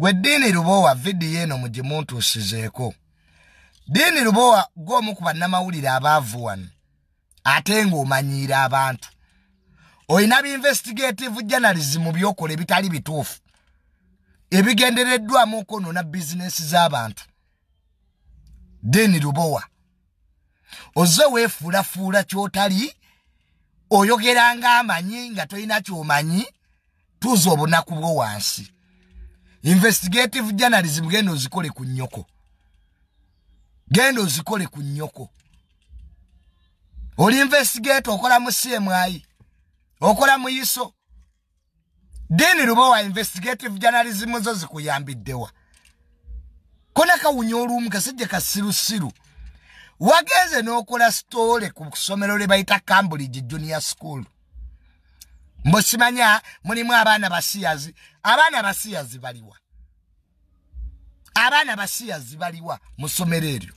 we Dean Luboowa video eno mujimuntu usizeeko. Dean Luboowa gomu ku bannamawulire abaavu wano ate ng'omanyiira abantu. Oyina investigative journalism byokola ebitali bituufu ebigendereddwamu okwonoona bizinesi z'abantu. Dean Luboowa oze weefuulafuula ky'otali oyogera ng'amanyi nga tolina ky'omanyi tuuza obunaku bwo wansi. Investigative journalism genda ozikole ku nnyoko. Genda ozikole ku nnyoko. Oli investigate okola mu CMI. Okola mu ISO. Dean Luboowa investigative journalism zo zikuyambiddewa. Kona kawunya olumu kasejje kasirusiru. Wagenze n'okola story ku ssomero lye bayita Cambridge Junior School. Mbosimanya mulimu abaana basiyazi. Abaana basiyazi baliwa. Abaana basiyazi baliwa mu ssomero eryo.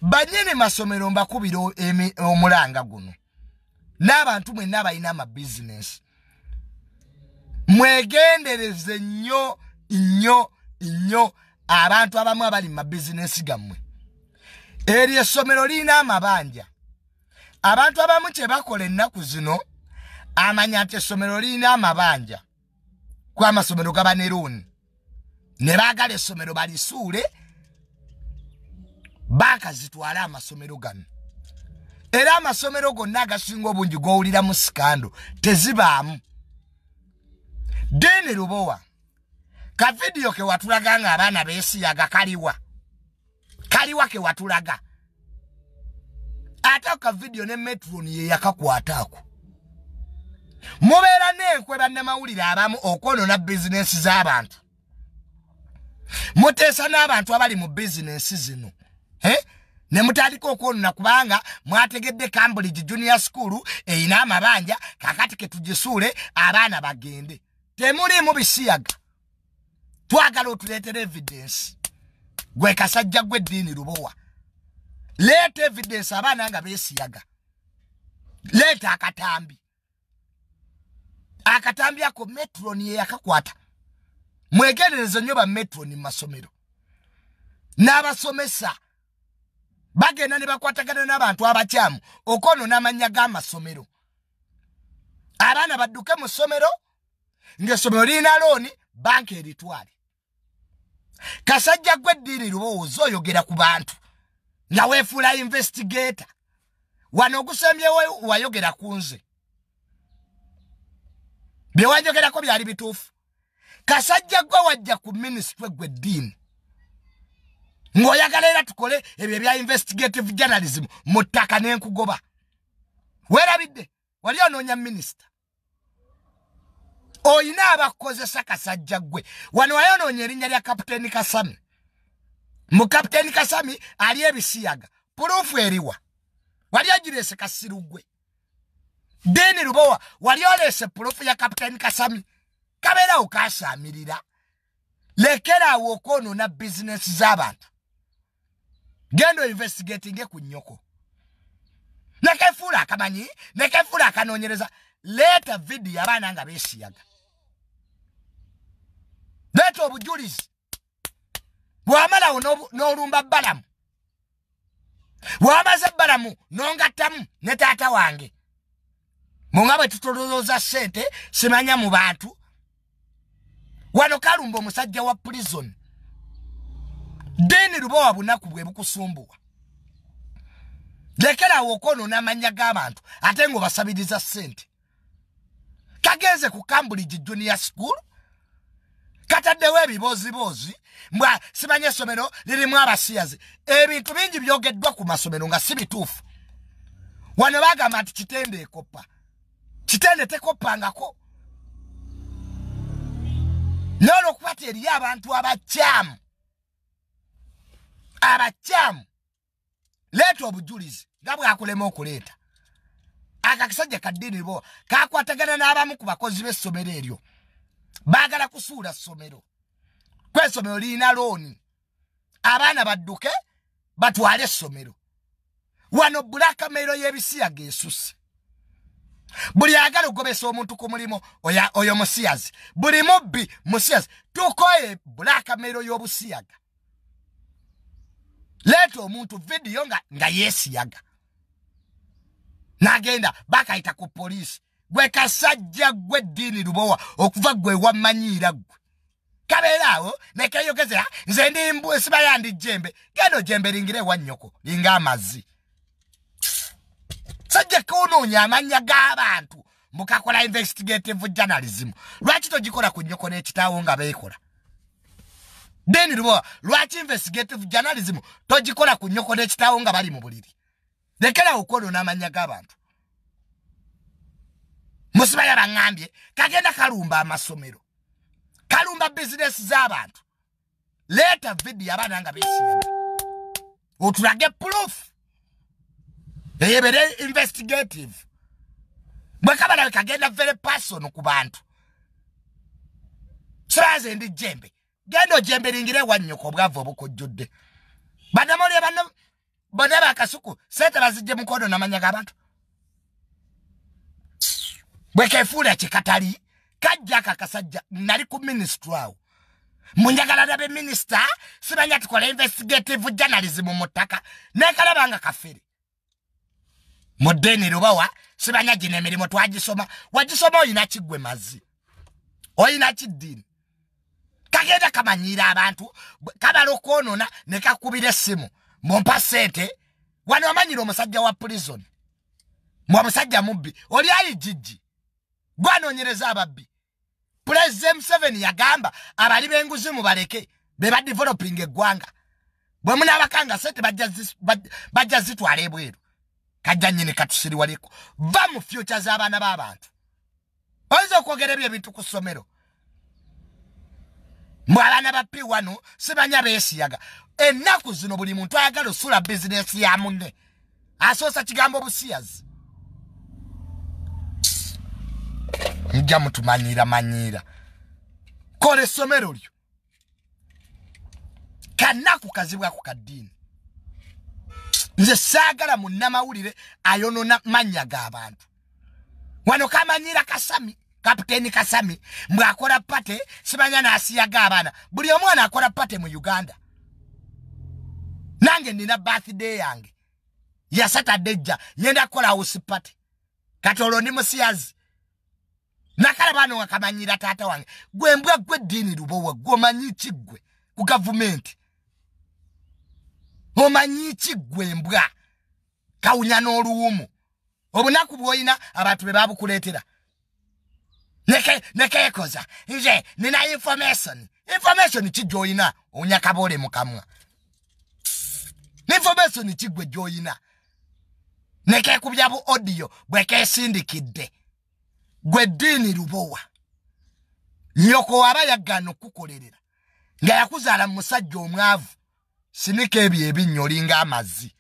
Banyene masomero mbakubira omulanga guno. N'abantu mwenna balina ama business. Mwegendereze nnyo abantu abamu abali mu business gammwe. Eryo essomero lirina amabanja. Abantu abamu kye bakola ennaku zino amanya nti essomero lirina amabanja. Kwa amasomero gaba ne looni. Ne baagala essomero balisuule bakazitwala amasomero gano. Era amasomero gonna agasinga obungi gowulira mu sikando tezibaamu. Dean Luboowa ka video ke watulaga nga abaana beesiyaga kaliwa. Kaliwa ke watulaga. Ate ka video ne metro ye yakakwataako. Mubeera n'enkwe bannamawulire abamu okwonoona bizinesi z'abantu. Muteesa n'abantu abali mu bizinesi zino. Ne mutandika okwonoona kubanga mwategedde Cambridge Junior School eyina amabanja kakati ke tugisuule abaana bagende. Temuliimu bisiyaga. Twagala otuleetera evidence. Gwe kasajja gwe Dean Luboowa. Leeta evidence abaana nga beesiyaga. Leeta akatambi. Akatambi ako metro niye yakakwata. Mwegendereze nnyo ba metro ni masomero. N'abasomesa bagenda ne bakwatagana n'abantu abakyamu okwonoona amannya g'amasomero. Abaana badduke mu ssomero ng'essomero lirina looni banka eritwale. Kasajja gwe Dean Luboowa oyogera ku bantu nga weefuula investigator. Wano ogusembyewo wayogera ku nze. Bye wanjogerako byali bituufu. Kasajja gwe wajja ku ministry gwe Dean. Ng'oyagala era tukole ebyo ebya investigative journalism mu ttaka n'enkugoba. Weerabidde wali onoonya minisita. Oyina abakozesa kasajja gwe. Wano wayonoonya erinnya lya Kapiteeni Kasami. Mu Kapiteeni Kasami ali ebisiyaga. Puruufu eriwa. Wali agireese Kasiru gwe. Dean Luboowa wali oleese puruufu ya Kapiteeni Kasami. Kabeerawo kaasaamirira. Lekeraawo okwonoona bizinesi z'abantu. Gendo investigating ku nnyoko. Nekefuula akamanyi, nekefuula akanoonyereza. Leeta video abaana nga beesiyaga. Leeta obujulizi. Bw'amalawo n'olumba Balamu. Bw'amaze Balamu n'ongattamu ne taata wange. Munga bwe tutolooza ssente simanya mu bantu. Wano kalumba omusajja wa prison. Dean Luboowa bunaku bwe bukusumbuwa. Lekerawo okwonoona amannya g'abantu ate ng'obasabiriza ssente. Kagenze ku Cambridge Junior School. Kataddewo ebiboozibozi. Mbwa simanye essomero lirimu abasiyazi. Ebintu bingi byogeddwa ku masomero nga si bituufu. Wano bagamba nti Kitende ekoppa. Kitende tekoppangako. N'olwokuba eriyo abantu abakyamu. Abakyamu. Leeta obujulizi nga bwakulema okuleeta. Akakisajja ka Dean Luboowa kakwatagana n'abamu ku bakozi b'essomero eryo. Baagala kusuula ssomero. Kw'essomero lirina looni. Abaana badduke batwale essomero. Wano bulaka meero y'ebisiyaga esusse. buli agala ogobesa omuntu ku mulimo oyo musiyazi buli mubbi musiyazi tukoye blackmail y'obusiyaga leeta omuntu video nga yesiyaga nagenda bakayita ku poliisi gwe kasajja gwe Dean Luboowa okuva gwe wamanyiira gwe kabeeraawo nekeyogezera nze ndi mbu siba yandi jembe gendo jembe lingire wa nnyoko linga amazzi sajja kunoonya amanya g'abantu mukakola investigative journalism lwaki togikola ku nnyoko n'ekitaawo nga beekola Dean Luboowa lwaki investigative journalism togikola ku nnyoko n'ekitaawo nga bali mu buliri lekera okwonoona amanya g'abantu musiba yabaŋŋambye kagenda kalumba amasomero kalumba business z'abantu leeta video abaana nga beesiyaga otulage proof eyebere investigative bwe kabalabe kagenda very personal ku bantu siraze ndi jembe genda ojembe lingire wa nnyoko obwavu obukujjudde banamolye bano bonna bakasuku sente bazijje mukono n'amanya g'abantu bwe kefuula kikatali kajja kakasajja nali ku ministry awo munjagala nabe minister simanya tukola investigative journalism mu ttaka nekalabanga kafere mu Dean Luboowa simanya gino emirimu twagisoma wagisoma oyina kiggwe mazzi oyina kiddini kagenda kamanyiira abantu kabala okwonoona ne kakubira essimu mumpa sente wano amanyira omusajja wa prison mwa musajja mubbi oli ali jijji gwanoonyereza ababbi President Museveni yagamba abali b'enguzi mubaleke be ba developing eggwanga bwe munaabakanga sente bajja zitwala ebweru kajja nnyini katusiri waliko va mu future z'abaana b'abantu oyinza okwogera ebyo ebintu ku ssomero mwe abaana ba P1 sibanya beesiyaga ennaku zino buli muntu ayagala osula bizinesi ya munne asoosa kigambo obusiyazi nja mutumanyiira kola essomero lyo kanaku kazibwako ka Dean nze saagala munnamawulire ayonona manya g'abantu wano kamanyiira Kasami Kapiteni Kasami mbwakola pate simanya n'asiyaga abaana buli omwana akola pate mu Uganda nange nina birthday yange ya Saturday jja nyenda kola house party katolo ndi musiyazi nakala bano wakamanyira taata wange gwe mbwa gwe Dean Luboowa gomanyi kigwe ku government omanyi kigwe mbwa kawunya n'oluwumu obunaku bwoyina abantu be babukuleetera nekekoza nze nina information kijoyina onyakabole mukamwa information kigwe joyina nekekubya bu audio bwekesindikidde gwe Dean Luboowa nyoko waba yagano kukolerera nga yakuzaala musajja omwavu sinika ebyo ebinyolinga amazzi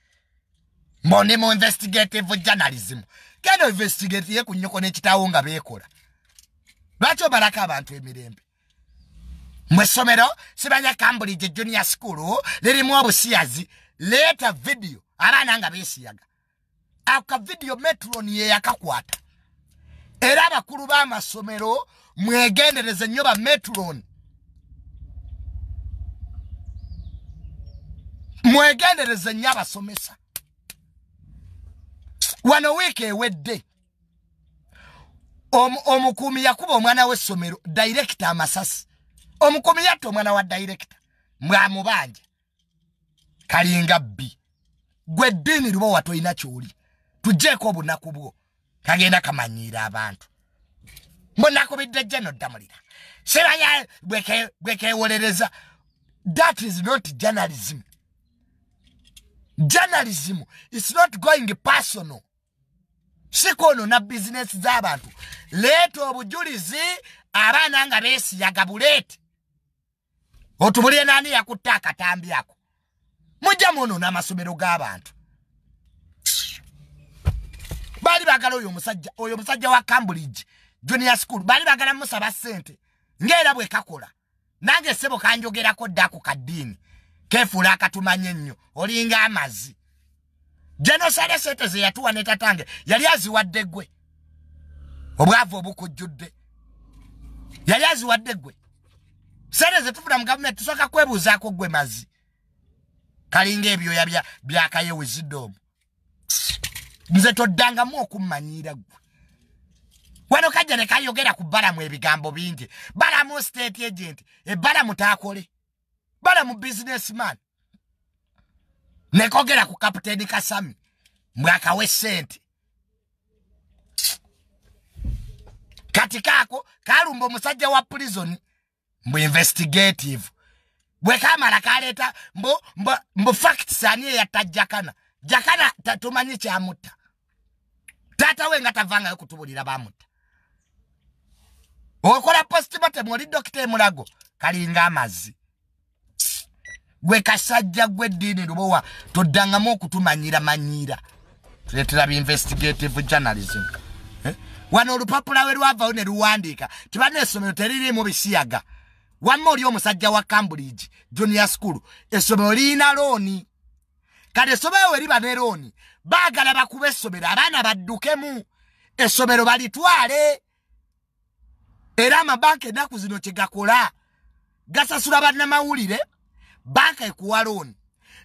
mbone mu investigative journalism keno investigate ye ku nyoko n'ekitaawo nga beekola lwaki obalako abantu emirembe mwe ssomero sibanya Cambridge Junior School lirimu obusiyazi leeta video abaana nga beesiyaga aka video metron ye yakakwata era abakulu b'amasomero mwegendereze nnyo ba metron mwegendereze nnyo abasomesa wano wiiki ewedde omukuumi yakuba omwana w'essomero director amasasi omukuumi yatta omwana wa director mwamubanja kalinga bbi gwe Dean Luboowa toyina kyoli tujjeeko obunaku bwo kagenda kamanyiira abantu mbonakubidde gye noddamulira sibanya bwekewolereza that is not journalism. Journalism is not going personal. Sikono na business z'abantu leeta obujulizi abaana nga beesiyaga buleete otubulye nani yakutta akatambi ako mujja muno n'amasomero g'abantu bali bagala oyo musajja wa Cambridge Junior School bali bagala musaba ssente ng'era bwe kakola nange ssebo kanjogerako ddaku ka Dean kefuula akatumanye nnyo olinga amazzi Genosale sente ze yatuwa ne tatange yali aziwadde gwe obwavu obukujjudde yali aziwadde gwe sente zetufuna mu gavumenti tusooka kwebuuzaako gwe mazi kalinga ebyoya byakaye wisdom nze toddangamu okummanyira gwe wano kajja ne kayogera ku balamu ebigambo bingi balamu state agent ebalamu taakole balamu businessman nekogera ku kapiteni Kasami mwakawe sente kati kako kalumba omusajja wa prison mbu investigative bwe kamala kaleta mbu facts aniye yatajjakana jakana tatumanyi kyamutta tata we nga tavangayo kutubulira bamutta okola postmortem oli dokita Mulago kalinga amazzi gwe kasajja gwe Dean Luboowa toddangamu okutumanyira manyira tuletera bi investigative journalism wano olupapula we lwavayo ne luwandiika tibane essomero teririmu bisiyaga wamma oli omusajja wa Cambridge Junior School essomero liina looni kale essomero we liba ne looni baagala bakuba essomero abaana baddukemu essomero balitwale era amabanka ennaku zino kyegakola gasasula bannamawulire banka ekuwa looni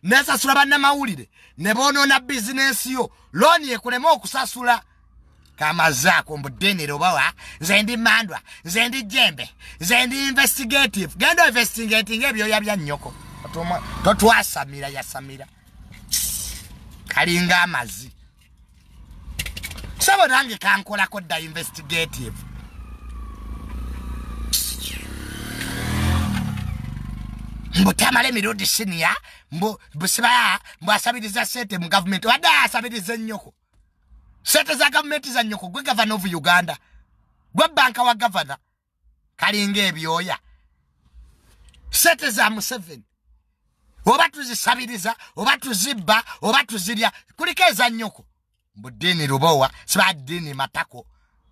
nesasula bannamawulire ne boonoona bizinensi yo looni ekulema okusasula kamazaako mbu Dean Luboowa nze ndi mandwa nze ndi jembe nze ndi investigative genda investigating ebyoya bya nnyoko totwasamira yasamira kalinga amazi sabo nange kankolako dda investigative mbu tamale Mirundi Jr busibaya mbu asabiriza sente mu government wadde asabiriza nnyoko sente za government za nnyoko gwe governor of Uganda gwe banka wa governor kalinga ebyoya sente za Museveni oba tuzisabiriza oba tuzibba oba tuzirya kuliko eza nnyoko mbu Dean Luboowa siba Dean matako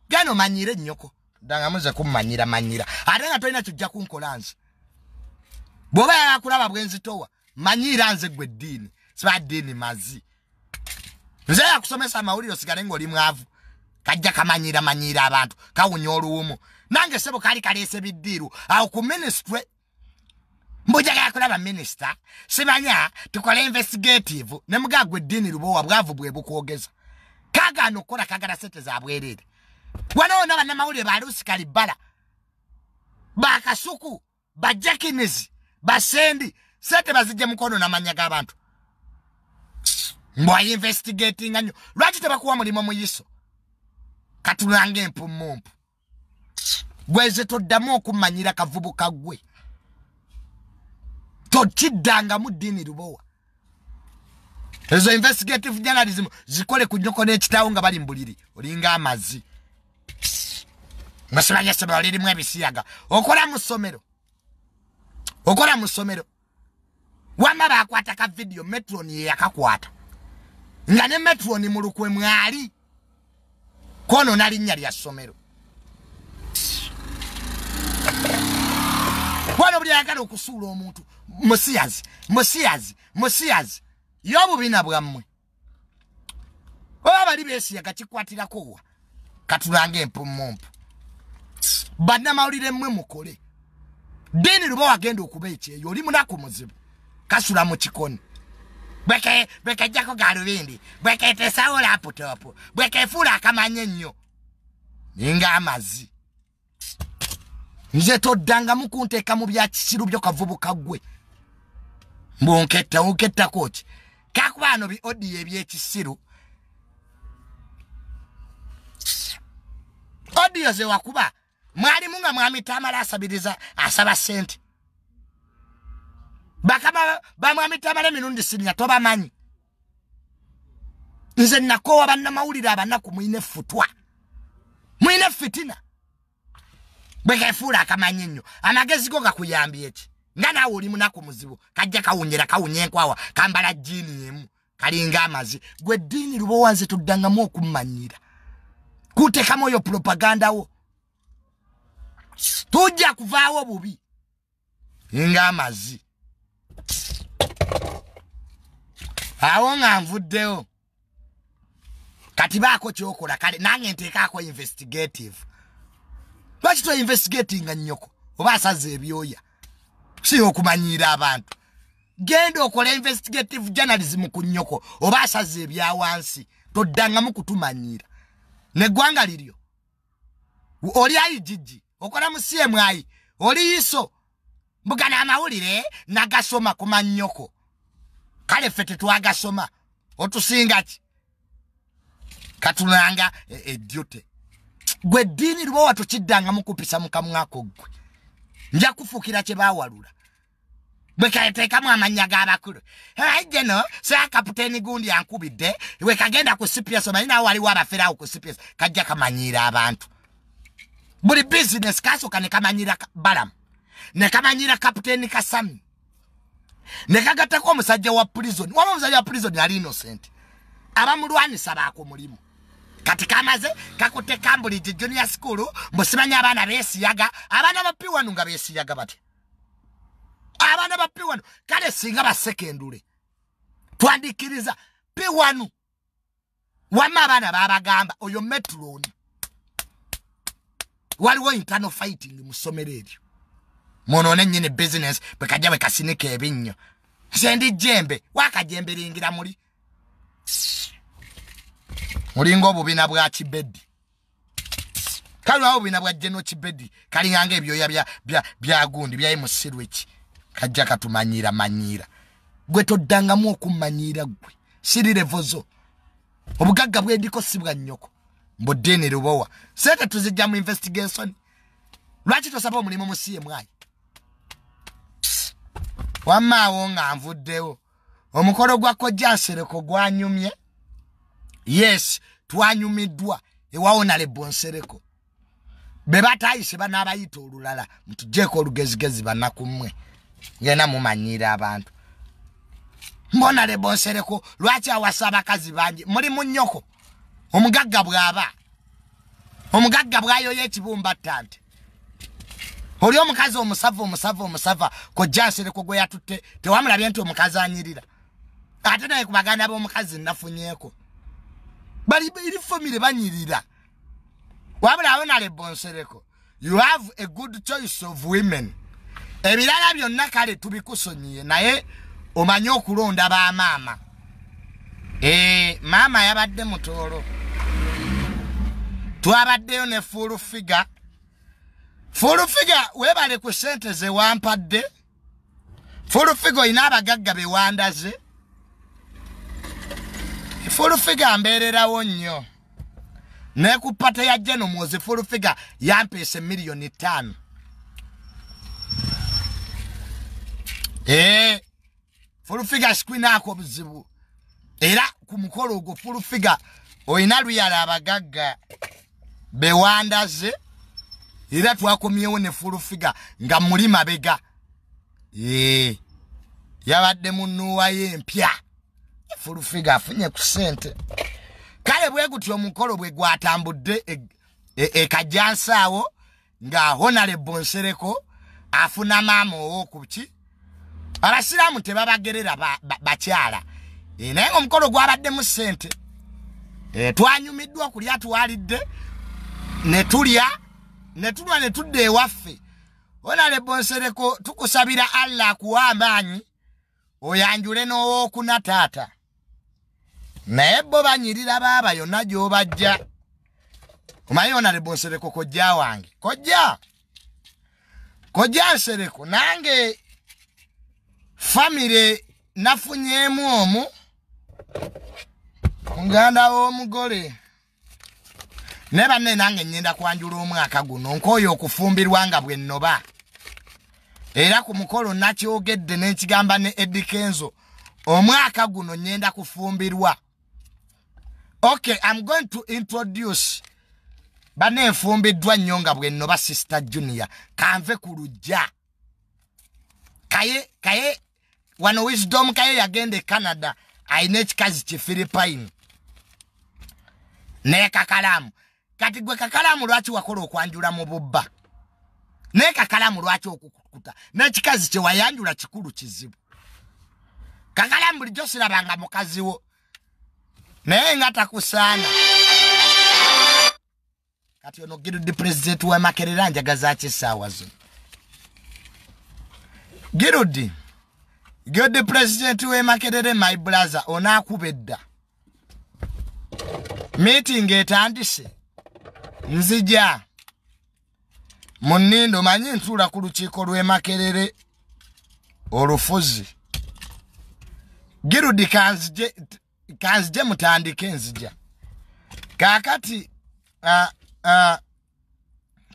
gano manyire nnyoko dangamuze kummanyira manyira ate nga tolina kijja kunkola nze bwoba yakulaba bwenzitowa manyira nze gwe Dean siba Dean mazi nze yakusomesa amawulire osigale ng'oli mwavu kajja kamanyira manyira abantu kawunya oluwumu nange sebo kali kaleese biddiiru awo ku ministry mbujagala kulaba minister simanya tukole investigative ne mugagwe Dean Luboowa bwavu bwe bukwogeza kagano kola kagala sente za bwerere wanaona bannamawulire balusi kalibala bakasuku bajakinizi basendi sente bazijja mukono namanya g'abantu mbwa investigating anyo lwaki tebakuwa mulimo muyiso katulanga empumumpu gweze toddamu okumanyira kavubu kagwe tokiddanga mu Dean Luboowa ezo investigative journalism zikole ku nnyoko n'ekitaawo nga bali mbuliri olinga amazi mwasibanya essomero lirimu ebisiyaga okola mu ssomero wamma baakwata ka video metroni ye yakakwata nga ne metroni mu lukwe mwali kono nalinnya lya ssomero wano buli ayagala okusuula omuntu musiyazi y'obubina bwammwe oba bali beesiyaga kikwatirako wa katulanga empumumpu bannamawulire mmwe mukole Dean Luboowa agenda okuba ekyeyo oli munaku muzibu kasula mu kikoni bwekejjako galubindi bweketeesawo laputopu bwekefuula akamanya ennyo ninga amazi nze toddangamu kunteeka mu bya kisiru byo kavubuka gwe mbunkettako ki kakuba ano bi odiyo ebyekisiru odiyo ze wakuba mwalimu nga mwami Tamala asabiriza asaba sente bakama bamwami Tamala Mirundi Jr tobamanyi nze nakoowa bannamawulire abanaku mwine ffutwa mwine fitina bwekefuula akamanya ennyo amagezi go gakuyambye eki nga naawe oli munaku muzibu kajja kawunyera kawunya enkwawa kambala jjiini emu kalinga amazi gwe Dean Luboowa nze tuddangamu okummanyira kuteekamu oyo propaganda wo tujja kuvaawo bubi nga amazi awo nga nvuddewo kati baako kyokola kale nange nteekaako investigative lwaki to investigating nnyoko oba asaze ebyoya si okumanyira abantu genda okola investigative journalism ku nnyoko oba asaze ebyawansi toddangamu kutumanyira neggwanga liryo oli ayijiji okola mu CMI oli iso mbugana amawulire nagasoma ku mannyoko kale ffe tetwagasoma otusinga ki katunanga edyote gwe Dean Luboowa tukiddanga mukupisa mukamwako gwe nja kufukira kye bawalula bwe kateekamu amanya g'abakulu geno sa kapiteni gundi ankubidde we kagenda ku CPS omanyi waliwo abaferawo ku CPS kajja kamanyira abantu buli business kasoka ne kamanyira balamu ne kamanyira kapiteni Kasami ne kagatako omusajja wa prison waba omusajja wa prison ali innocent abamulwanisa baako mulimu kati kamaze kakote Mirundi Jr school musimanya abaana beesiyaga abaana bapiwanu nga beesiyaga bati abaana bapiwanu kale singa basekendule twandikiriza piwanu wama abaana babagamba oyo metroni waliwo internal fighting musomero eryo monone nyine business bekajja we kasinike ebinnyo sendi jembe wakajemberingira muri mulingo obubina bwa kibedi kali awo bina bwa jeno kibedi kali ngange ebyoya bya gundi bya musirwiki kajja katumanyira manyira gwe toddangamu okumanyira gwe siri levozo obugagga bwendiko sibwa nnyoko mbo Dean Luboowa sete tuzijja mu investigation lwaki tosaba omulimu mu CMI wamaawo nga nvuddewo omukolo gwa Kojjansereko gwanyumye yes twanyumiddwa ewawona le bonsereko bebatayise banabayita olulala mutujeko olugezigezi banakumwe ngena mumanyira abantu mbona le bonsereko lwaki awasa abakazi bangi muri munnyoko omugagga bwayo yekibumba tante oli omukazi omusava Kojjansereko gwe yatutte tewamulabye nti omukazi anyirira ate naye kubaganda b'omukazi nafunyeko bali iri family banyirira wabula awona le bonsereko you have a good choice of women ebirala byonna kale tubikusonyiye naye omanye okulonda ba mama mama yabadde mutoro twabaddeyo ne full figure webale ku sente ze wampadde full figure ina abagagga bewandaze full figure mbererawo nnyo ne kupata ya jeno muze full figure yampese milioni 5 full figure screen ako buzibu era ku mukolo ogwo full figure oyina luyala abagagga bewandaze era twakomyewo ne full figure nga muli mabega yabadde munuwa yempya full figure afunye ku sente kale bwe gutyo omukolo bwe gwatambudde Kajjansaawo nga honale bonsereko afuna mama owokuki abasiramu tebabagerera bakyala naye omukolo gwabadde mu sente twanyumiddwa kulya twalidde netulya netudde ewaffe honale bonsereko tukusabira Allah akuwa amaanyi oyanjule n'owokuna taata naye bo banyirira baba yonna gy'obajja omanyi honale bonsereko kojja wange Kojjansereko nange family nafunyemu omu muganda w'omugole ne banne nange nyenda kwanjula omwaka guno nkoyo okufumbirwa nga bwe nnoba era ku mukolo nakyogedde n'ekigamba ne Eddie Kenzo omwaka guno nyenda kufumbirwa. Okay, I'm going to introduce bane nfumbiddwa nnyo nga bwe nnoba Sister Junior kanve ku lujja kaye wano Wisdom kaye yagende Canada ayina ekikazi ki Philippine ne kakalamu kati gwe kakalamu lwaki wakola okwanjula mu bubba ne kakalamu lwaki okukuta n'ekikazi kye wayanjula kikulu kizibu kakalamu bulijjo sirabanga mukazi wo naye ngata kusana kati ono Girudi president wa Makerere njagaza kisawa zo Girudi president wa Makerere my brother onakubedda meeting etandise nzija Munindo manyi ntula ku lukiiko lw'e Makerere olufuzi Girudi kanzije mutandike nzija kakati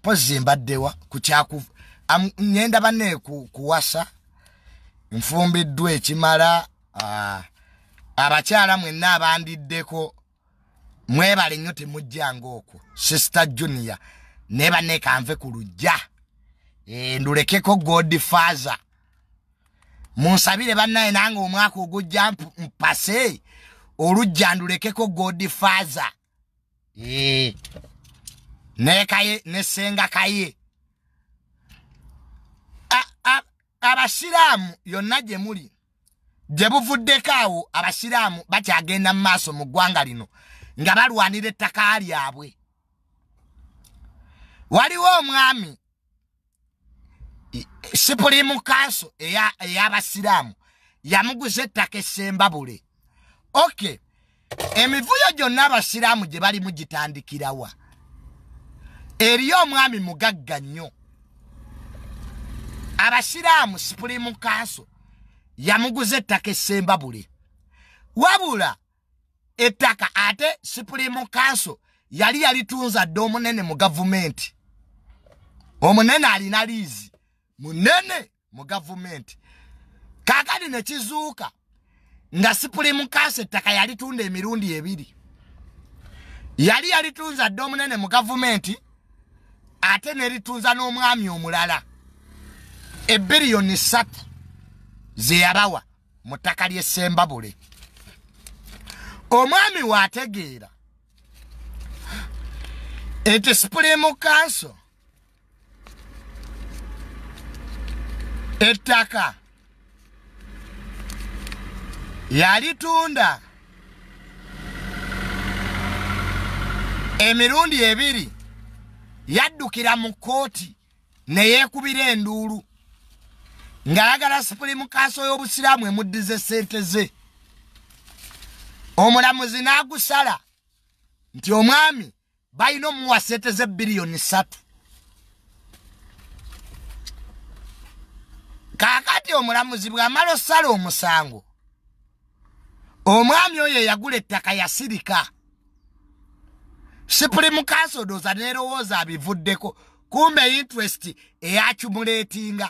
pozi mbaddewa ku kyaku nyenda banne kuwasa nfumbiddwa ekimala abakyala mwenna abandiddeko mwebale nnyo temujjanga okwo Sister Junior neba ne kanve ku lujja ndulekeko Godfather munsabire bannaye nange omwaka ogujja mpase olujja ndulekeko Godfather nekaye nesenga kaye abasiramu yonna gye muli gye buvuddekaawo abasiramu bakyagenda mu maaso mu ggwanga lino nga balwanira ettaka lyabwe waliwo omwami Supreme Council ey'abasiramu yamuguza ettaka essembabule okay emivuyo gyonna abasiramu gye bali mugitandikirawa eriyo omwami mugagga nnyo abasiramu Supreme Council yamuguza ettaka essembabule wabula ettaka ate Supreme Council yali yalitunza dde omunene mu gavumenti omunene alina liizi munene mu gavumenti kakati ne kizuuka nga Supreme Council ettaka yalitunda emirundi ebiri yali yalitunza dde omunene mu gavumenti ate neritunza n'omwami omulala ebiriyoni 3 ze yabawa mu ttaka ly'essembabule omwami waategeera eti Supreme Council ettaka yalitunda emirundi ebiri yaddukira mu kooti ne yeekubira enduulu ng'ayagala Supreme Council y'obusiraamu emuddize ssente ze omulamuzi n'agusala nti omwami balina omuwa ssente ze biliyoni 3 kakati omulamuzi bw'amala osala omusango omwami oyo yagula ettaka yasirika Supreme Council doza nerowooza abivuddeko kumbe interest eyaccumulatinga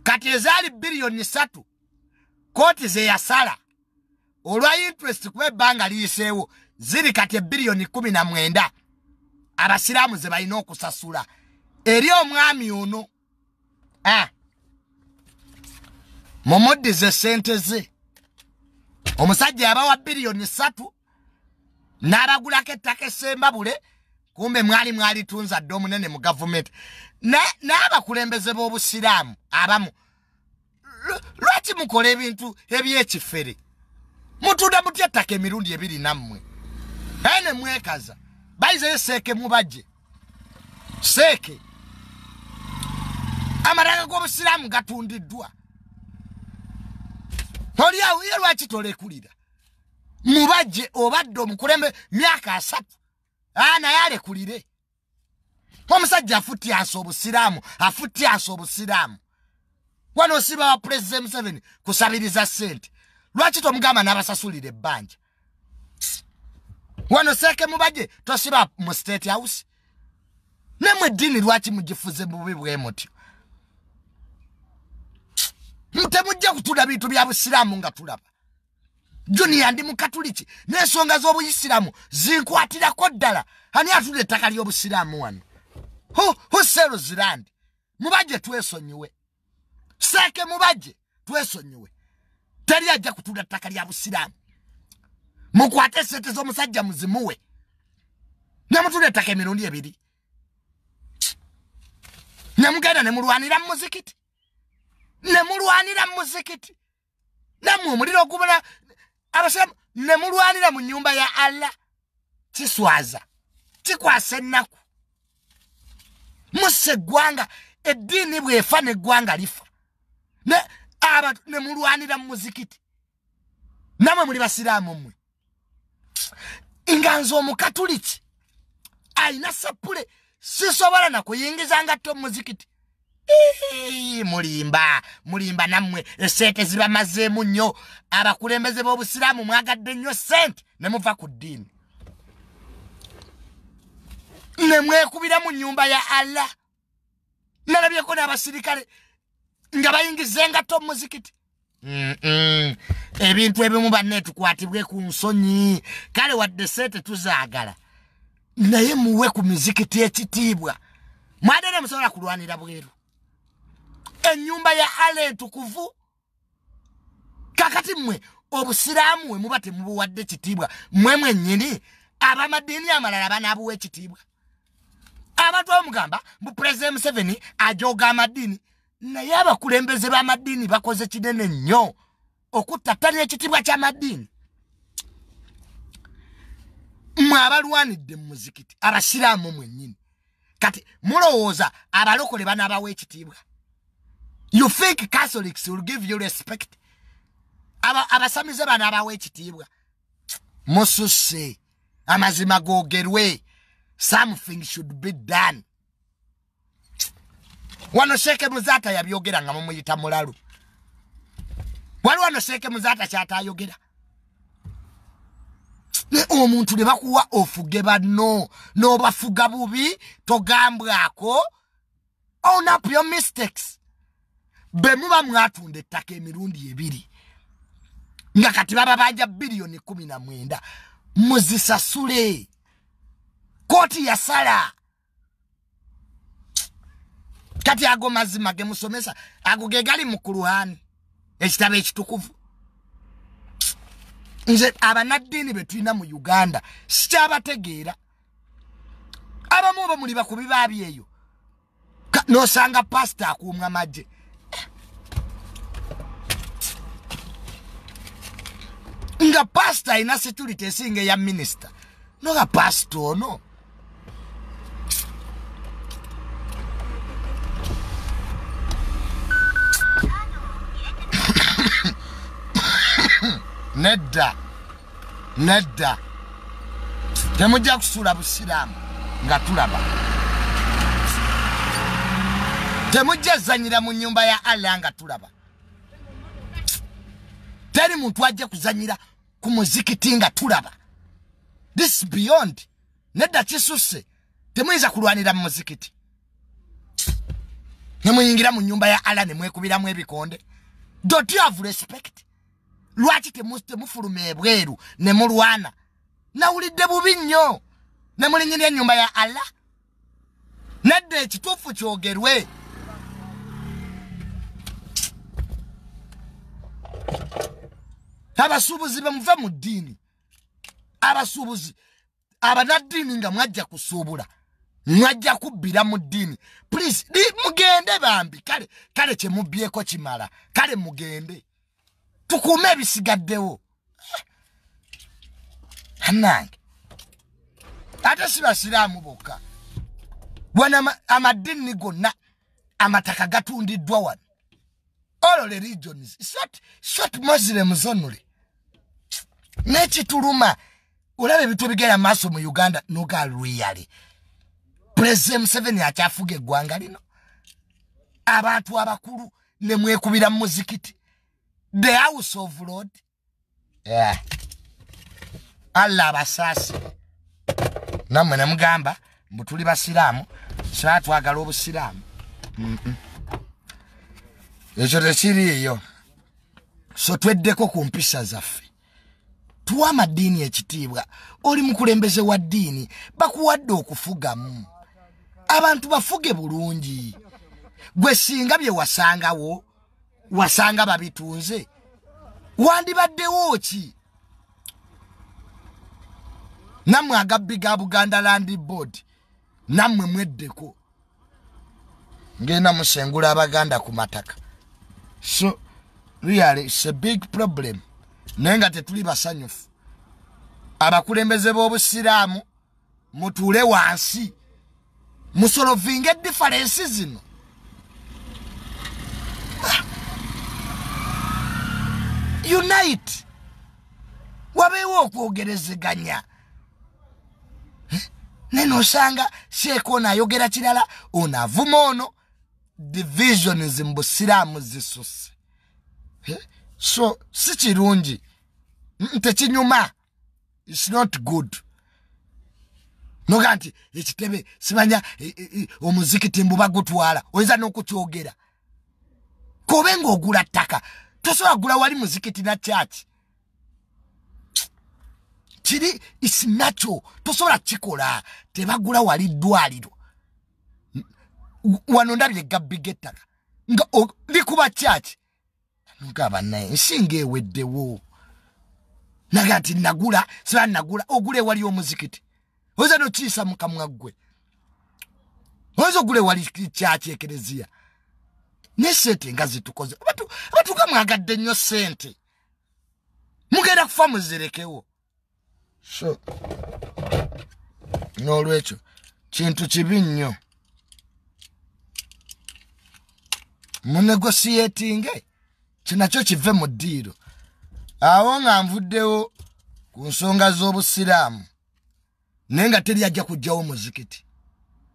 kati ezaali biliyoni 3 kooti ze yasala olwa interest kuba ebbanga liyiseewo ziri kati biliyoni 19 abasiraamu ze balina okusasula eri omwami ono mumuddize ssente ze omusajja yabawa biliyoni 3 n'abagulako ettaka essembabule kumbe mwali tunza dde omunene mu gavumenti n'abakulembeze b'obusiraamu abamu lwaki mukola ebintu ebyekifere mutunda mutya ettaka emirundi ebiri nammwe aye ne mwekaza bayizeyo seeke mubajje seeke amataka g'obusiraamu gatundiddwa oliawo ye lwaki tolekulira mubajje obadde omukulembe myaka 3 naye alekulire omusajja afutyansa obusiraamu wano osiba wa President Museveni kusabiriza ssente lwaki tomugamba n'abasasulira ebbanja wano seeke mubajje tosiba mu State House nemwe eddiini lwaki mugifuze bubi bwe mutyo temujja kutula bintu bya busiraamu nga tulaba Junior ndi mukatuliki n'ensonga z'obuyisiraamu zinkwatirako ddala ani atudde ettaka ly'obusiraamu wano husero zirandi mubajje twesonyiwe seeke mubajje twesonyiwe teri ajja kutunda ttaka lya busiraamu mukwate ssente z'omusajja muzimuwe nemutunda ettaka emirundi ebiri nemugenda nemulwanira mu muzikiti namwe omuliro ogubula abasiraamu ne mulwanira mu nyumba ya Allah kiswaza kikwasa ennaku musse eggwanga eddiini bwefa n'eggwanga lifa abantu ne mulwanira mu muzikiti namwe muli basiraamu mmwe nga nze omukatuliki alina sapule sisobola na kuyingiza ngatto mu muzikiti mulimba nammwe esente zibamazeemu nnyo abakulembeze b'obusiraamu mwagadde nnyo sente ne muva ku ddiini ne mwekubira mu nyumba ya Allah nalabyeko n'abasirikale nga bayingiza engatto mu muzikiti ebintu ebimu banne tukwatibwe ku nsonyi kale wadde sente tuzaagala naye muwe ku mizikiti ekitiibwa mwadene musobola kulwanira bweru ennyumba ya Allah entukuvu kakati mmwe obusiraamu we muba temubuwadde kitiibwa mmwe mwennyini ab'amadiini amalala banaabuwa ekitiibwa abantu abamugamba mu President Museveni ajooga amadiini naye abakulembeze b'amadiini bakoze kinene nnyo okuttattanya ekitiibwa ky'amadiini mmwe abalwanidde mu muzikiti abasiraamu mwennyini kati mulowooza abalokole banaabawa ekitiibwa you think Catholics will give you respect abasamize banaabawa ekitiibwa mususse amazima googerwe something should be done wano Sheikh Muzata yabyogera nga mumuyita mulalu wali wano Sheikh Muzata kyatayogera omuntu ne bakuwa ofuge banno n'obafuga bubi togambwako own up your mistakes be muba mwatunda ettaka emirundi ebiri nga kati baba banja biliyoni 19 muzisasule koti yasala kati ago mazima ge musomesa ago ge gali mu Qur'an ekitabo ekitukuvu nze abanaddiini betulina mu Uganda sikyabategeera abamu bamuli bakubi baabi eyo nosanga pastor akuumwa magye nga pastor ina security esinga ya minister noga pastor no nedda temujja kusula busiraamu nga tulaba temujja zanyira mu nyumba ya Allah nga tulaba teri muntu ajja kuzanyira ku muzikiti nga tulaba this beyond nedda kisuse temuyinza kulwanira mu muzikiti nemuyingira mu nyumba ya Allah ne mwekubiramu ebikonde don't you have respect lwaki temufuluma ebweru ne mulwana nawulidde bubi nnyo ne mulinyira ennyumba ya Allah nedda ekituufu kyogerwe abasuubuzi bemuve mu ddiini abasuubuzi abanaddiini nga mwajja kusuubula mwajja kubbira mu ddiini please mugende bambi kale kyemubbyeko kimala kale mugende tukuume ebisigaddewo annange ate si basiraamu bokka wana amaddiini gonna amataka gatundiddwa wano all religions short Muslims only nekituluma olaba ebintu ebigenda maaso mu Uganda noga really President Museveni akyafuga eggwanga lino abantu abakulu ne mwekubira mu muzikiti the house of Lord Allah basasi namwe namugamba mbutuli basiraamu saa twagala obusiraamu ekyo tekiri eyo so tweddeko ku mpisa zaffe tuwa amaddiini ekitiibwa oli mukulembeze wa ddiini bakuwadde okufugamu abantu bafuge bulungi gwe singa bye wasangawo wasanga babitunze wandibaddewo ki namwe agabbiga Buganda Land Board namwe mweddeko ngenda musengula abaganda ku mataka so really it's a big problem nenga tetuli basanyufu abakulembeze b'obusiraamu mutuule wansi musolovinga differences zino. Unite. Wabewo okwogerezeganya. Neno sanga sheko na yogera kirala onavuma ono divisions mbusiramu zisusse. So si kirungi. Tekinyuma. It's not good. Noganti ekitebe simanya omuzikiti mbuba gutwala oyinza n'okukyogera kobenga ogula ttaka tosobola gula wali muzikiti na church kiri is natural tosobola kikola tebagula wali ddwaliro wano ndabye gabbige ettaka nga likuba church ngaba naye nsinga eweddewo nagati nagula siba nagula ogule wali omuzikiti oza no chisa mukamwa gwe ozo gule wali church ekelezia ne sente ngazi tukoze abantu kamwagadde nnyo sente mugenda kufa muzirekewo so n'olwekyo kintu kibi nnyo munegosietinge kinakyo kive mu ddiiro awo nga nvuddewo ku nsonga z'obusiraamu nenga teri ajja kujjawo muzikiti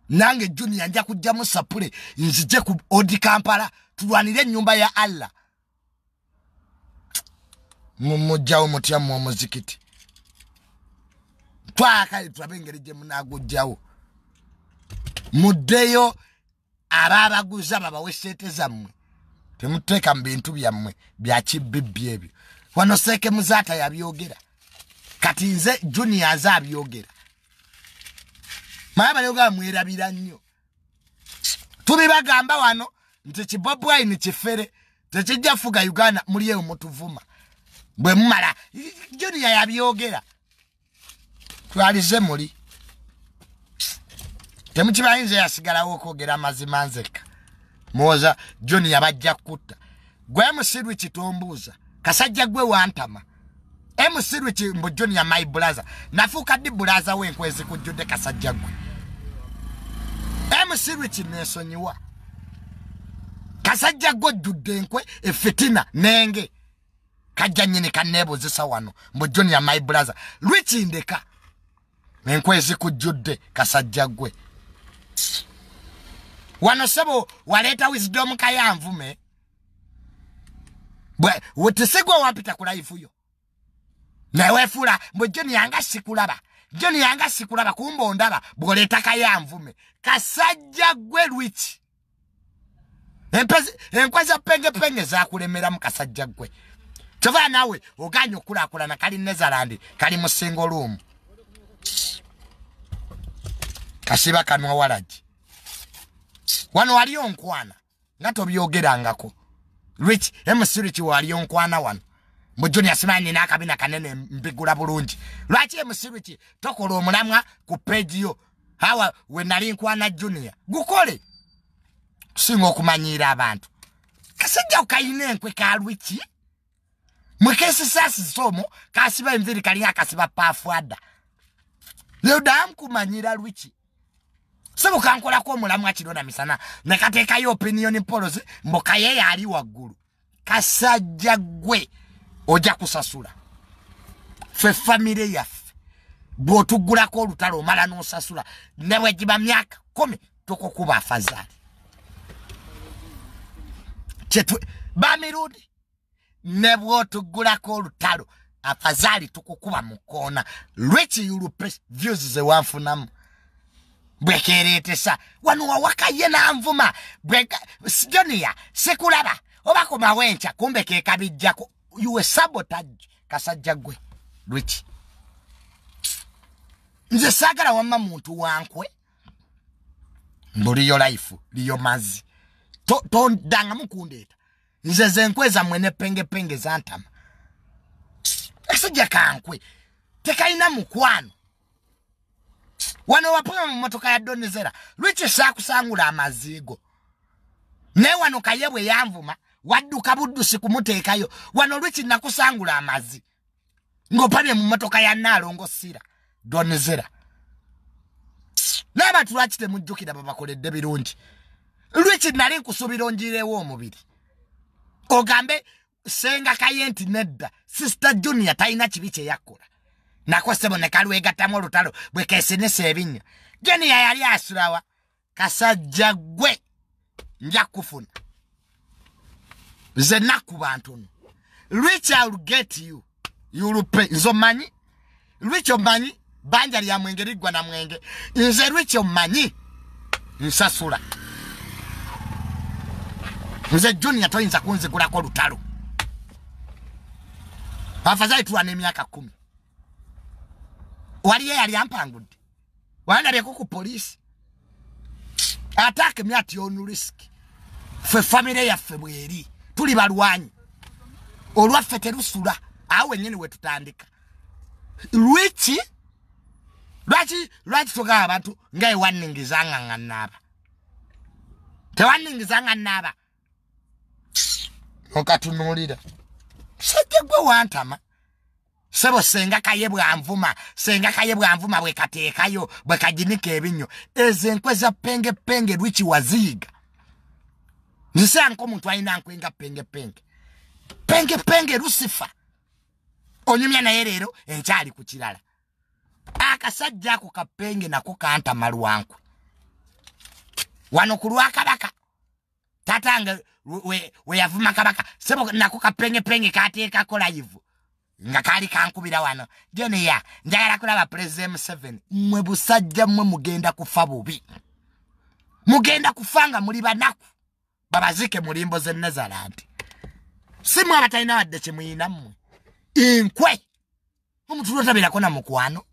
nange Junior ajja kujjamu sapule nzije ku odi Kampala tulwanire ennyumba ya Allah mumujjawo mutya mu muzikiti twaka twabengereje munagujjawo muddeyo ababaguza babawe sente zammwe temuteeka mu bintu byammwe bya kibibbi ebyo wano Seke Muzaata yabyogera kati nze Junior azabyogera Mama yoga mwerabira nnyo tubibagamba wano nti Kibob Wine kifere tekijja fuga Uganda muliye omutuvuma bwe mumala Junior yabyogera twalize muri temukibayinze yasigalawo okwogera amazima nzeka moza Junior bajja kutta gwe musirwi kitombuuza kasajja gwe wantama emusirwi kimbo Junior my brother nafuka di brother wenkwezi kujjude kasajja gwe emusirwi kinesonyiwa kasajja gwe judde enkwe efitina nenge kajja nyini kanebozesa wano mbo Junior my brother lwikindeka enkwezi kujjude kasajja gwe wano sebo waleta wisdom kayanvume bwe wotesigwa wampita ku life yo nawe fula mbo Junior yanga sikulaba Junior yanga sikulaba kumbo ndaba bwoleta kayanvume kasajja gwe lwiki enkweza penge za kulemera mu kasajja gwe tova nawe oganyo kula na kali Netherland kali mu single room kasiba kanwa walaji wano wali onkwana ngato byogerangako rich emusirichi wali onkwana wano mu Junior simani nakabina kanene mbigula bulungi lwaki emusirichi tokola omulamwa ku page yo hawa we nali nkwana Junior gukole singa okumanyira abantu kasajja ukayine enkwe ka lwiki mwekesi sasi somo kasiba enviri kali akasiba pafuada leo dam kumanyira lwiki sebo kankola ko mulamwa kirona misana nekateeka yo opinion polls mboka ye yali waggulu kasajja gwe oja kusasula fe family yaffe bwotugulako olutalo omala n'osasula ne bwegiba myaka 10 tokokuba afazali ba Mirundi ne bwotugulako olutalo afazali tukukuba mukona lweki Europe views ze wanfunamu bwekeretesa wano wawakaye na nvuma Junior sekulaba obako mawencha kumbe kekabijjako you sabotage kasajja gwe lwiki nze sagala wamma muntu wankwe mbuli yo life liyo mazi to danga mukundeta nze zenkweza mwene penge zantama kasajja kankwe tekaina mukwano wano wapuga mu motoka ya Donizera lwiki sakusangula amazigo ne wano kayebwe yanvuma wadduka buddusi kumuteekayo wano lwiki nakusangula amazi ngopanye mu motoka ya Nalongo Sira Donzera laba tulachite mujjukira babakoledde birungi lwiki nali nkusubira onjirewo omubiri ogambe senga kayenti nedda sister Junior taina kibi kye yakola nako sebo ne kalwegatamu olutalo bwe kesenese ebinnya Junior yali asulawa kasajja gwe nja kufuna ze naku bantu Rich will get you will pay nzo manyi Rich omanyi banja lya mwenge ligwa na mwenge nze Rich omanyi nsasula nze Junior toyinza kunzigula ko lutalo afadhali tuwane miaka 10 wali yali ampangudde wana bye ku police attack myati on risk fe family yaffe bweri tuli balwanyi olwaffe terusula awe nyene we tutandika lwaki toga abantu ngai waningizanga nganaba tewaningizanga naba okatunulira setegwe wantama sebo senga kayebwa anvuma bwe kateekayo bwe kajinika ebinyo ezenkwe za penge lwiki waziga nzisanko muntu ayina nkwenga penge Lucifer onyumya naye leero enkyali ku kirala akasajja ako kapenge nako kanta malwanku wano ku Lwakabaka tatanga we yavuma kabaka sebo nako kapenge kateekako live nga kali kankubira wano Junior njagala kulaba President 7 mwe busajja mwe mugenda kufa bubi mugenda kufanga muri banaku babazike mulimbo ze Nazareth simu abatalina wadde kimuyina mmwe inkwe omuntu lotabira kona mukwano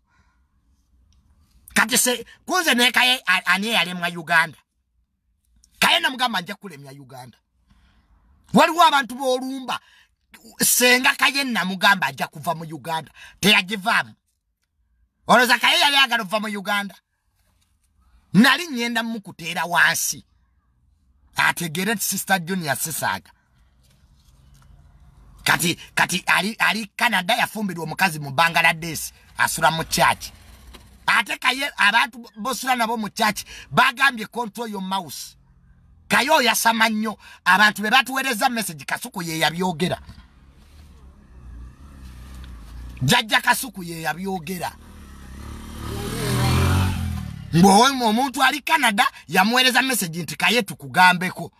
kati se kunze ne kaye ani yalemwa Uganda kaye namugamba nja kulemya Uganda waliwo abantu bolumba senga kaye namugamba ajja kuva mu Uganda teyagivamu oloza kaye yali agala kuva mu Uganda nali nyenda mukuteera wansi ategere sister Junior sisaga kati ali Canada yafumbirwa omukazi mu Bangladesh asula mu church ate kaye abantu bosula nabo mu church bagambye control your mouse kayo yasama nnyo abantu be batuwereza message Kasuku ye yabyogera jajja Kasuku ye yabyogera mbowe omuntu ali Canada yamuwereza message nti kaye tukugambeko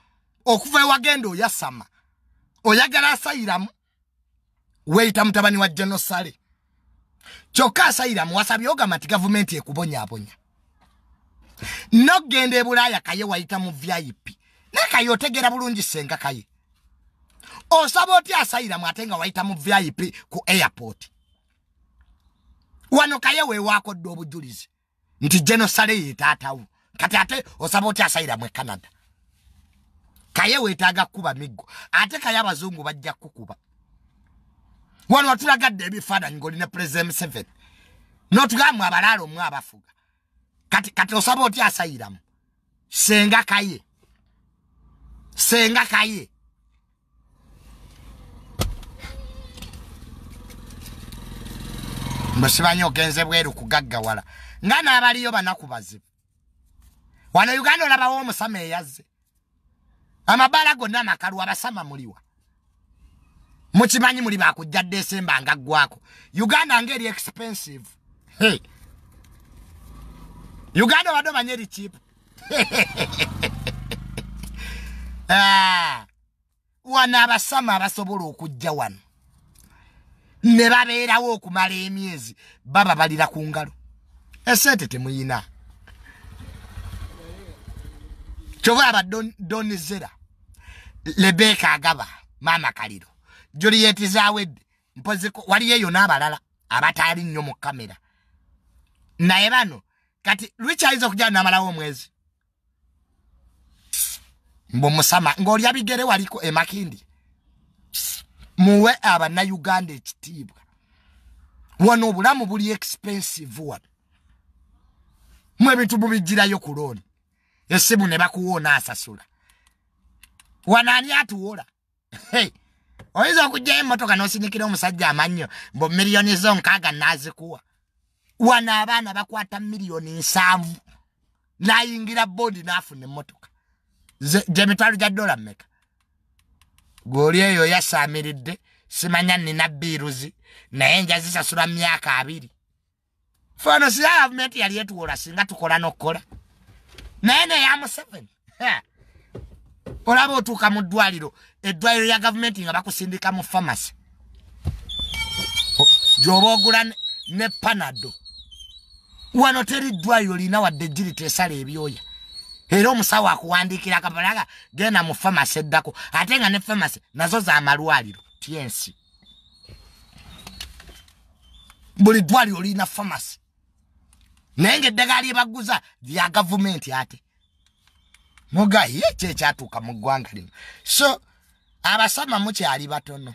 okuva wagendo yasama oyagala asayiramu weita mutabani wa genocide choka asayiramu wasabyoga mati government ekubonya abonya no gende bulaya kaye waita mu VIP nakayo tegera bulungi senga kaye osaboti asayiramu atenga waita mu VIP ku airport wano kaye we wako do bujulizi nti genocide yitatawu kati ate osaboti asayiramu Canada kaye wetaga kuba migo ate kaye abazungu bajja kukuba wano watulagadde ebifaananyi ng'olina President 7 n'otugamwe abalaalo mwe abafuga kati osaba otya asayiramu senga kaye mbasibanyo ogenze bweru kugaggawala nga n'abaliyo banaku bazibu wano Uganda olabawo omusama eyazze amabala gonna amakalu abasama muliwa mukimanyi muli bakujja December nga gwako Uganda ngeri expensive hey Uganda wado manyeri cheap wana abasama abasobola okujja wano ne babeerawo okumala emyezi baba balira ku ngalo esente temuyina kyova aba Donizera Lebeka agaba mama Kaliro Juliet zawedde mpozeko wali yeyo n'abalala abatali nnyo mu kamera naye bano kati Richard okujja n'amalawo omwezi mbo musama ng'oli abigere waliko emakindi muwe abana Uganda ekitiibwa wano obulamu buli expensive wano mwe bintu bubijjirayo ku looni esimu ne bakuwoona asasula wanani atuwola hey Oyinza okujja emmotoka n'osinikira omusajja amannyo mbu miliyoni zo 6 nazikuwa. Wana abaana bakwata miliyoni 7 nayingira bondi n'afuna emmotoka. Gye mitwalo gya dola mmeka. Goli eyo yasamiridde simanya nina biruzi naye njazisasula myaka 2. Fano si government yali etuwola singa tukola n'okkola. Naye ne ya Museveni. Olaba otuuka mu ddwaliro eddwaliro ya government nga bakusindika mu pharmacy. Gy'oba ogula ne Panado. Wano teri ddwaliro lina wadde jiri tesala ebyoya. Era omusawo akuwandiikira akapalaga genda mu pharmacy eddako. Ate nga ne pharmacy nazo za malwaliro. TNC. Buli ddwaliro lina pharmacy. Naye ng'eddagala lye baguza lya gavumenti ate. Muga ye kyatuuka mu ggwanga lino. So abasama mukyali batono.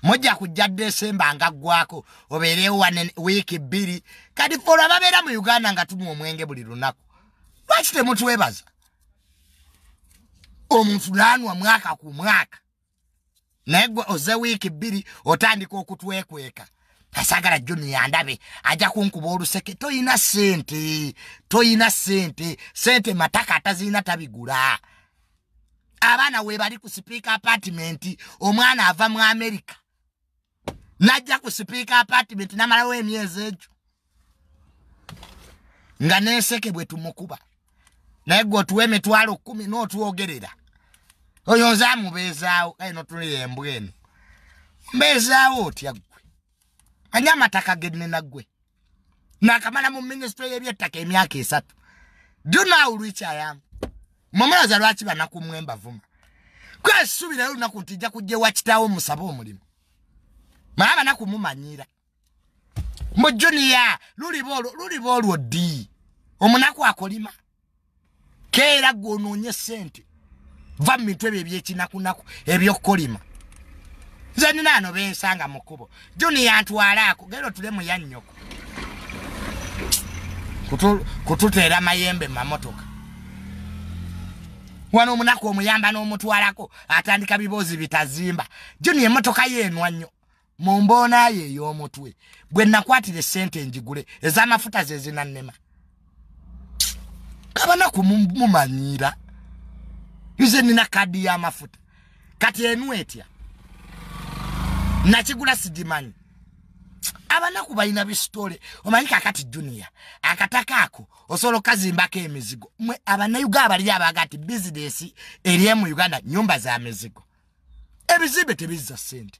Mujja kujja Desemba nga ggwako obeerewo wiiki 2 kati ffe ababeera mu Uganda nga tunywa omwenge buli lunaku. Lwaki temutwebaza? Omuntu n'anywa mwaka ku mwaka. Naye gwe oze wiiki 2 otandika okutwekweka. Kasagala Junior yandabe aja kunkuba oluseke. Toyina sente. Sente mataka atazina tabigula. Abaana we bali ku speaker apartment omwana ava mu America. Najja ku speaker apartment namalawo emyezi egyo. Nga neseke bwe tumukuba. Naye gwe otuwe emitwalo 10 n'otuwogerera. Oyo nzamubezaawo kale notulire embwenu. Mbezaawo otya gwe. Anya amataka genne naggwe. Nakamala mu ministry y'ebyettaka emyaka 3. Do you know which I am? Mumulaza lwaki banakumwemba vuma. Kwe subira lunaku ntijja kujja wakitawo musaba omulimu. Mama nakumumanyira. Mu Junior luli bolwo di. Omunaku akolima. Keera gwonoonye sente. Va mitwe ebyekinakunaku ebyokolima. Zeni nano bensanga mukubo. Junior antwalako gero tulemu yannyoko. Kututeera mayembe mamotoka. Wano omunaku omuyamba n'omutwalako atandika bibozi bitazimba. Junior emotoka yenwa nnyo. Mu mboona ye ey'omutwe. Bwe nakwatire sente njigule ez'amafuta ze zinannema. Kabanaku mumanyira. Nze nina kadi y'amafuta. Kati enu etya. Nakigula sigimanyi. Abanaku balina bisitole. Omanyi kakati Junior. Akataka ako osolo kazimbako emizigo. Mwe abanayuga bali abagati business eri mu Uganda nyumba za mizigo. Ebizimbe tebizza sente.